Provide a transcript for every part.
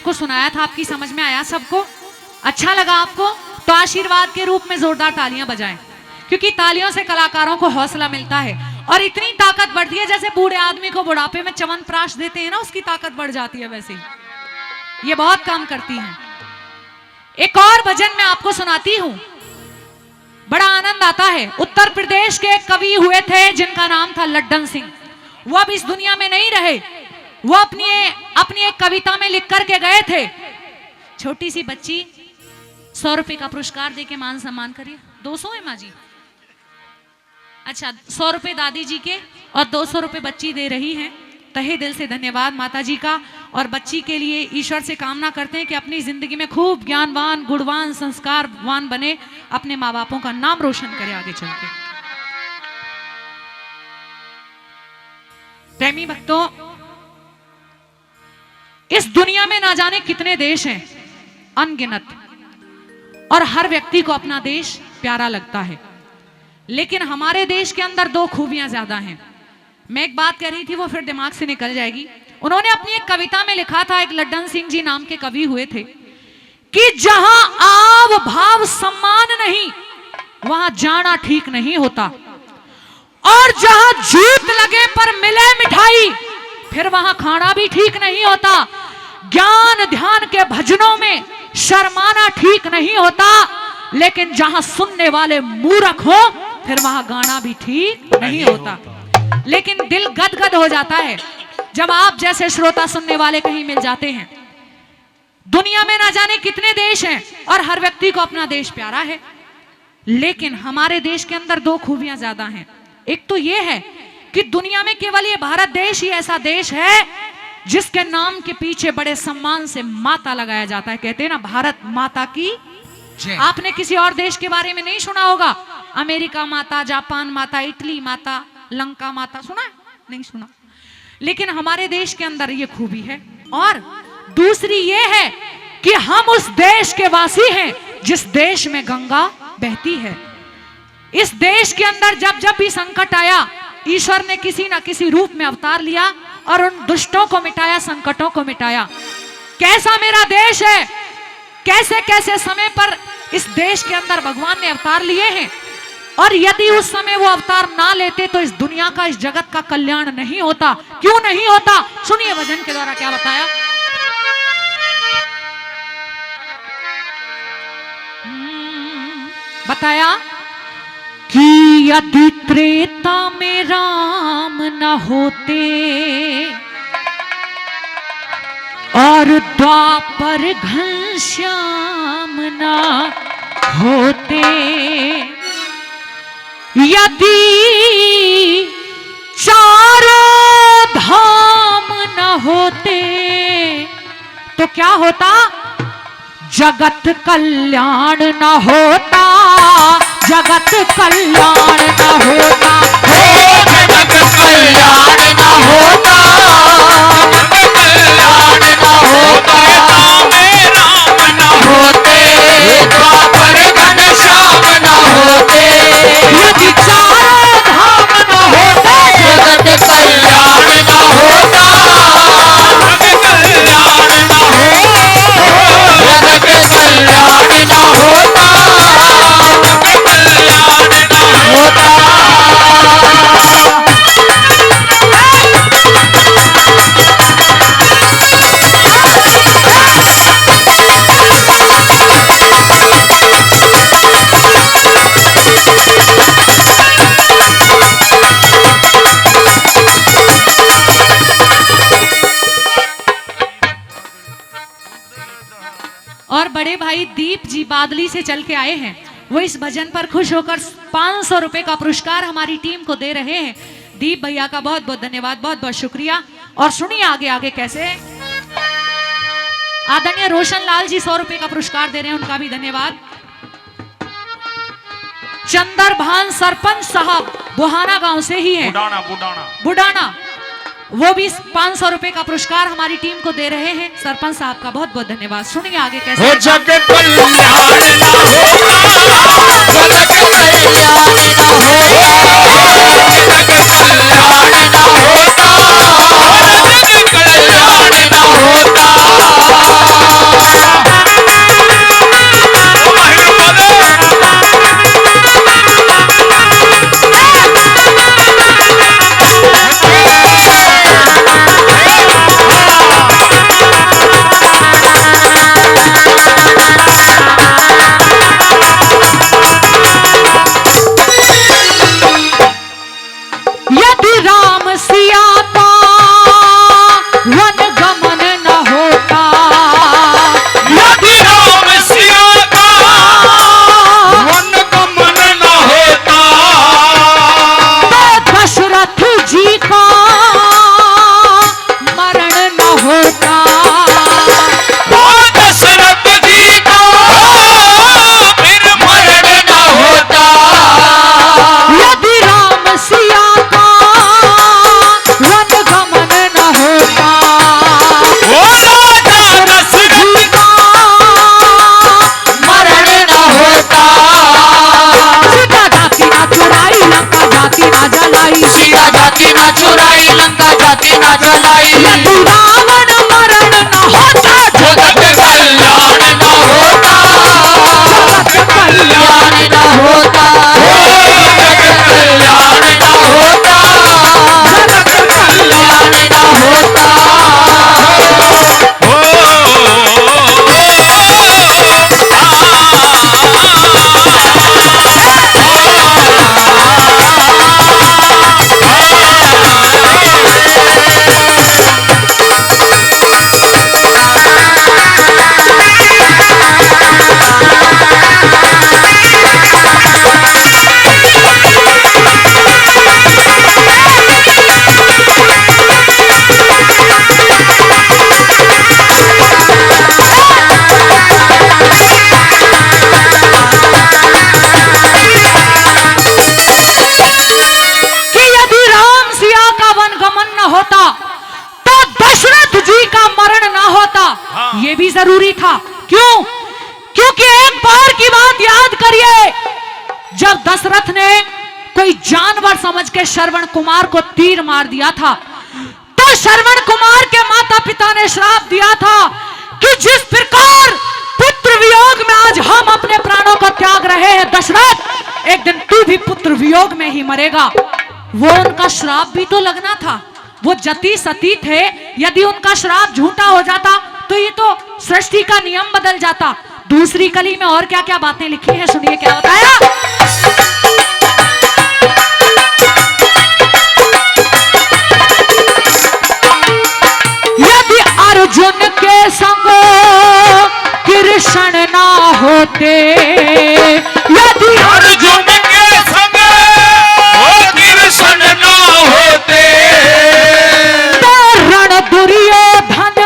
आपको सुनाया था, आपकी समझ में आया? सबको अच्छा लगा आपको? तो आशीर्वाद के रूप में जोरदार तालियां बजाएं, क्योंकि तालियों से कलाकारों को हौसला मिलता है और इतनी ताकत बढ़ती है, जैसे बूढ़े आदमी को बुढ़ापे में च्यवनप्राश देते हैं ना, उसकी ताकत बढ़ जाती है, वैसे ही ये बहुत काम करती हैं। एक और भजन मैं आपको सुनाती हूं, बड़ा आनंद आता है। उत्तर प्रदेश के एक कवि हुए थे जिनका नाम था लड्डन सिंह। वो अब इस दुनिया में नहीं रहे। वो अपनी एक कविता में लिख करके गए थे, छोटी सी बच्ची 100 रुपए का पुरस्कार देके मान सम्मान करिए। 200 है माँ जी? अच्छा, 100 रुपए दादी जी के और 200 रुपए बच्ची दे रही हैं। तहे दिल से धन्यवाद माता जी का। और बच्ची के लिए ईश्वर से कामना करते हैं कि अपनी जिंदगी में खूब ज्ञानवान, गुणवान, संस्कारवान बने, अपने माँ बापों का नाम रोशन करे आगे चल के। प्रेमी भक्तों, इस दुनिया में ना जाने कितने देश हैं, अनगिनत, और हर व्यक्ति को अपना देश प्यारा लगता है। लेकिन हमारे देश के अंदर 2 खूबियां ज्यादा हैं। मैं एक बात कह रही थी, वो फिर दिमाग से निकल जाएगी। उन्होंने अपनी एक कविता में लिखा था, एक लड्डन सिंह जी नाम के कवि हुए थे, कि जहां आव भाव सम्मान नहीं वहां जाना ठीक नहीं होता, और जहां जीत लगे पर मिले मिठाई फिर वहां खाना भी ठीक नहीं होता। ज्ञान ध्यान के भजनों में शर्माना ठीक नहीं होता, लेकिन जहां सुनने वाले मूर्ख हो फिर वहां गाना भी ठीक नहीं होता। लेकिन दिल गदगद हो जाता है जब आप जैसे श्रोता सुनने वाले कहीं मिल जाते हैं। दुनिया में ना जाने कितने देश हैं और हर व्यक्ति को अपना देश प्यारा है, लेकिन हमारे देश के अंदर 2 खूबियां ज्यादा हैं। एक तो यह है कि दुनिया में केवल ये भारत देश ही ऐसा देश है जिसके नाम के पीछे बड़े सम्मान से माता लगाया जाता है। कहते हैं ना, भारत माता की जय। आपने किसी और देश के बारे में नहीं सुना होगा, अमेरिका माता, जापान माता, इटली माता, लंका माता, सुना है? नहीं सुना। लेकिन हमारे देश के अंदर ये खूबी है। और दूसरी ये है कि हम उस देश के वासी हैं जिस देश में गंगा बहती है। इस देश के अंदर जब जब भी संकट आया, ईश्वर ने किसी ना किसी रूप में अवतार लिया और उन दुष्टों को मिटाया, संकटों को मिटाया। कैसा मेरा देश है, कैसे कैसे समय पर इस देश के अंदर भगवान ने अवतार लिए हैं, और यदि उस समय वो अवतार ना लेते तो इस दुनिया का, इस जगत का कल्याण नहीं होता। क्यों नहीं होता? सुनिए भजन के द्वारा क्या बताया। बताया कि यदि त्रेता में राम न होते और द्वापर घनश्याम न होते, यदि चारों धाम न होते तो क्या होता? जगत कल्याण न होता, जगत कल्याण न होता, जगत कल्याण न होता, जगत कल्याण न होता। राम न होते, द्वापर घनश्याम न होते, यदि चारों धाम न होते, जगत कल्याण न होता, जगत कल्याण न होता, जगत कल्याण न होता, जगत कल्याण न होता। और बड़े भाई दीप जी बादली से चल के आए हैं, वो इस भजन पर खुश होकर 500 रुपए का पुरस्कार हमारी टीम को दे रहे हैं। दीप भैया का बहुत बहुत धन्यवाद, बहुत बहुत शुक्रिया। और सुनिए आगे आगे कैसे। आदरणीय रोशन लाल जी 100 रुपए का पुरस्कार दे रहे हैं, उनका भी धन्यवाद। चंद्रभान सरपंच साहब बुहाना गांव से ही है, बुडाना, वो भी 500 रुपए का पुरस्कार हमारी टीम को दे रहे हैं। सरपंच साहब का बहुत बहुत धन्यवाद। सुनिए आगे कैसे। जगत कल्याण न होता, जगत कल्याण न होता, जगत कल्याण न होता, जगत कल्याण न होता। ये भी जरूरी था। क्यों? क्योंकि एक बार की बात याद करिए, जब दशरथ ने कोई जानवर समझ के श्रवण कुमार को तीर मार दिया था, तो श्रवण कुमार के माता पिता ने श्राप दिया था कि जिस प्रकार पुत्र वियोग में आज हम अपने प्राणों को त्याग रहे हैं दशरथ, एक दिन तू भी पुत्र वियोग में ही मरेगा। वो उनका श्राप भी तो लगना था। वो जति सती थे, यदि उनका श्राप झूठा हो जाता तो ये तो सृष्टि का नियम बदल जाता। दूसरी कली में और क्या क्या बातें लिखी हैं, सुनिए क्या बताया। यदि अर्जुन के संग कृष्ण ना होते, यदि अर्जुन के संग कृष्ण ना होते, तो रण दुर्योधन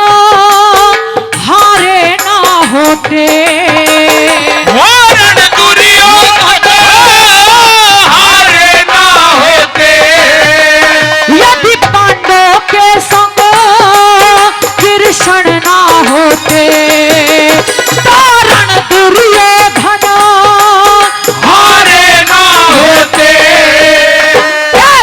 हारे ना होते, रण दुर्योधन हारे ना होते, यदि पांडवों के संग कृष्ण ना होते, तो रण दुर्योधन हारे ना होते।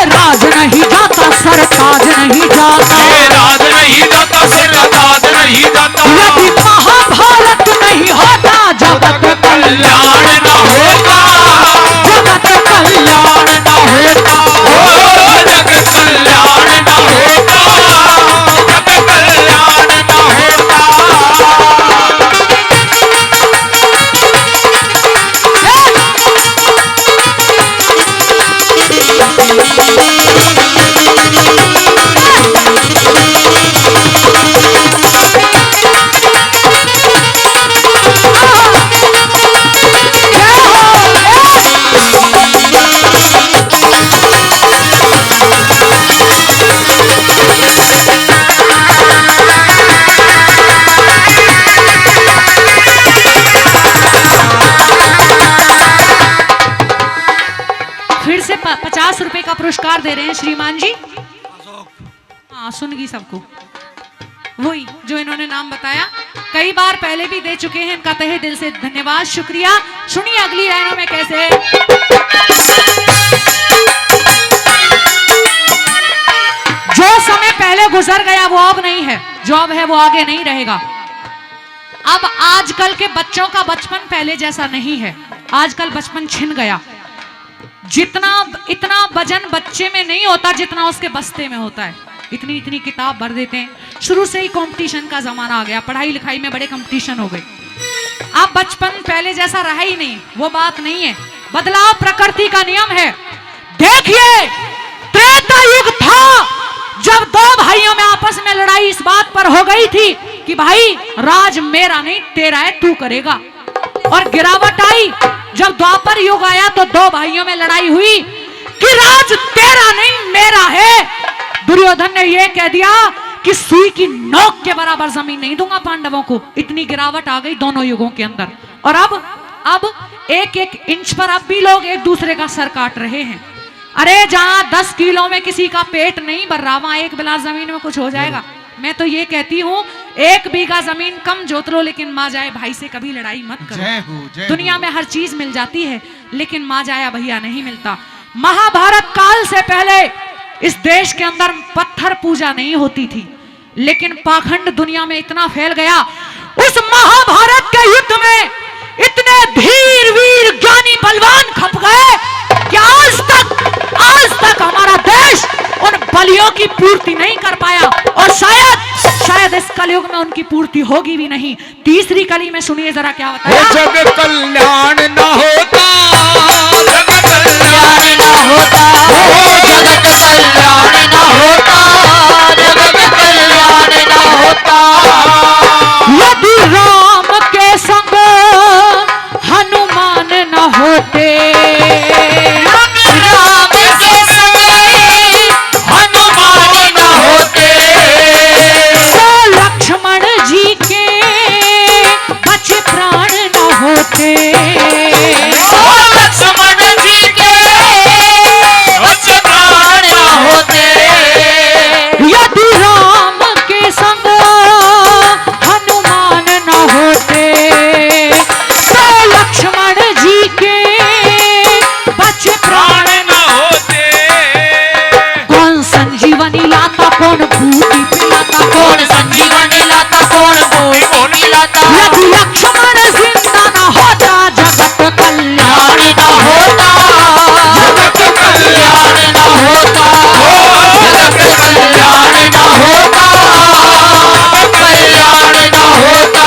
राज नहीं जाता सरताज नहीं जाता, राज नहीं जाता सिरताज नहीं जाता, यदि महाभारत नहीं होता जगत कल्याण ना होता, जगत कल्याण ना होता। ओ जग कल्याण ना होता, जग कल्याण ना होता। फिर से 50 रुपए का पुरस्कार दे रहे हैं श्रीमान जी। हाँ, सुन गई सबको, वही जो इन्होंने नाम बताया, कई बार पहले भी दे चुके हैं। इनका तहे दिल से धन्यवाद, शुक्रिया। सुनिए अगली लाइनों में कैसे। जो समय पहले गुजर गया वो अब नहीं है, जो अब है वो आगे नहीं रहेगा। अब आजकल के बच्चों का बचपन पहले जैसा नहीं है। आजकल बचपन छिन गया। इतना वजन बच्चे में नहीं होता जितना उसके बस्ते में होता है। इतनी इतनी किताब भर देते हैं। शुरू से ही कंपटीशन का जमाना आ गया, पढ़ाई लिखाई में बड़े कंपटीशन हो गए। अब बचपन पहले जैसा रहा ही नहीं, वो बात नहीं है। बदलाव प्रकृति का नियम है। देखिए, त्रेता युग था जब दो भाइयों में आपस में लड़ाई इस बात पर हो गई थी कि भाई राज मेरा नहीं तेरा है, तू करेगा। और गिरावट आई जब द्वापर युग आया तो दो भाइयों में लड़ाई हुई कि राज तेरा नहीं मेरा है। दुर्योधन ने यह कह दिया कि सुई की नोक के बराबर जमीन नहीं दूंगा पांडवों को। इतनी गिरावट आ गई दोनों युगों के अंदर। और अब एक एक इंच पर अब भी लोग एक दूसरे का सर काट रहे हैं। अरे जहां 10 किलो में किसी का पेट नहीं भर रहा, वहां एक बिलास जमीन में कुछ हो जाएगा। मैं तो ये कहती हूँ 1 बीघा जमीन कम जोत लो, लेकिन माँ जाए भाई से कभी लड़ाई मत करो। दुनिया में हर चीज मिल जाती है, लेकिन माँ जाया भैया नहीं मिलता। महाभारत काल से पहले इस देश के अंदर पत्थर पूजा नहीं होती थी, लेकिन पाखंड दुनिया में इतना फैल गया। उस महाभारत के युद्ध में इतने धीर वीर ज्ञानी बलवान खप गए कि आज तक हमारा देश उन बलियों की पूर्ति नहीं कर पाया, और शायद इस कलयुग में उनकी पूर्ति होगी भी नहीं। तीसरी कली में सुनिए जरा क्या बताया। जग कल्याण न होता, जग कल्याण न होता, जगत कल्याण न होता, जगत कल्याण न होता। यदि राम के संग हनुमान न होते, राम के संग हनुमान न होते, तो लक्ष्मण जी के बचे प्राण न होते, लक्ष्मण जी के बचे प्राण न होते। जाता, यदि लक्ष्मण जिंदा न होता जगत कल्याण न होता, जगत कल्याण न होता, जगत कल्याण न होता, कल्याण न होता।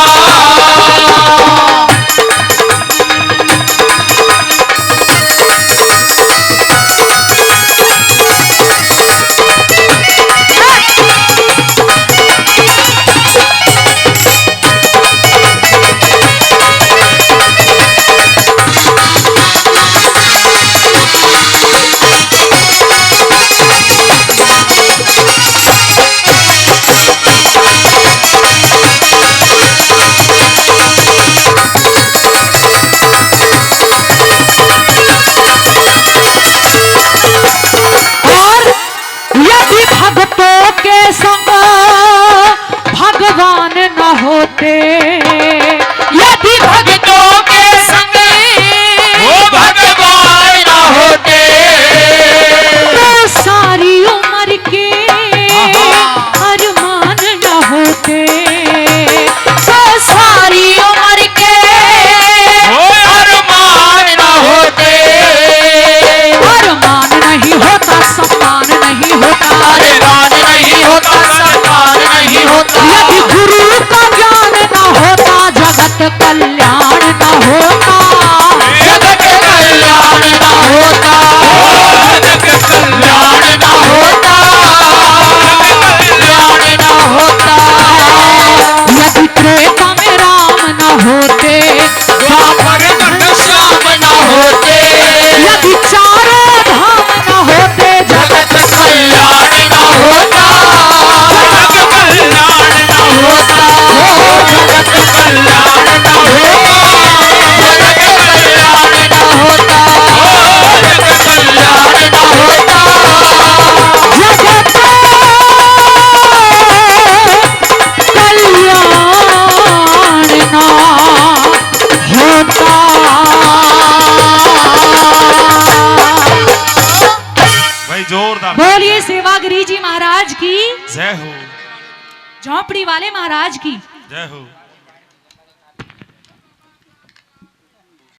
और यदि भक्तों के संग भगवान न होते, यदि भक्तों के संग वो भगवान न होते, तो सारी उम्र के अरमान न होते, तो सारी उम्र के वो अरमान न होते, अरमान नहीं होता सम्मान नहीं होता, अरमान नहीं होता सम्मान नहीं होता, यदि गुरु का ज्ञान न होता जगत कल्याण न होता, जगत कल्याण न होता, जगत कल्याण न होता, कल्याण न होता। यदि त्रेता में राम न होते, द्वापर घनश्याम न होते, यदि चारों धाम न होते जगत कल्याण न होता, जगत कल्याण न होता, जगत कल्याण न होता, जगत कल्याण न होता, जगत कल्याण न होता। जगत कल्याण न होता। भाई जोरदार बोलिए सेवागिरी जी महाराज की, जय हो, झोंपड़ी वाले महाराज की। जय हो।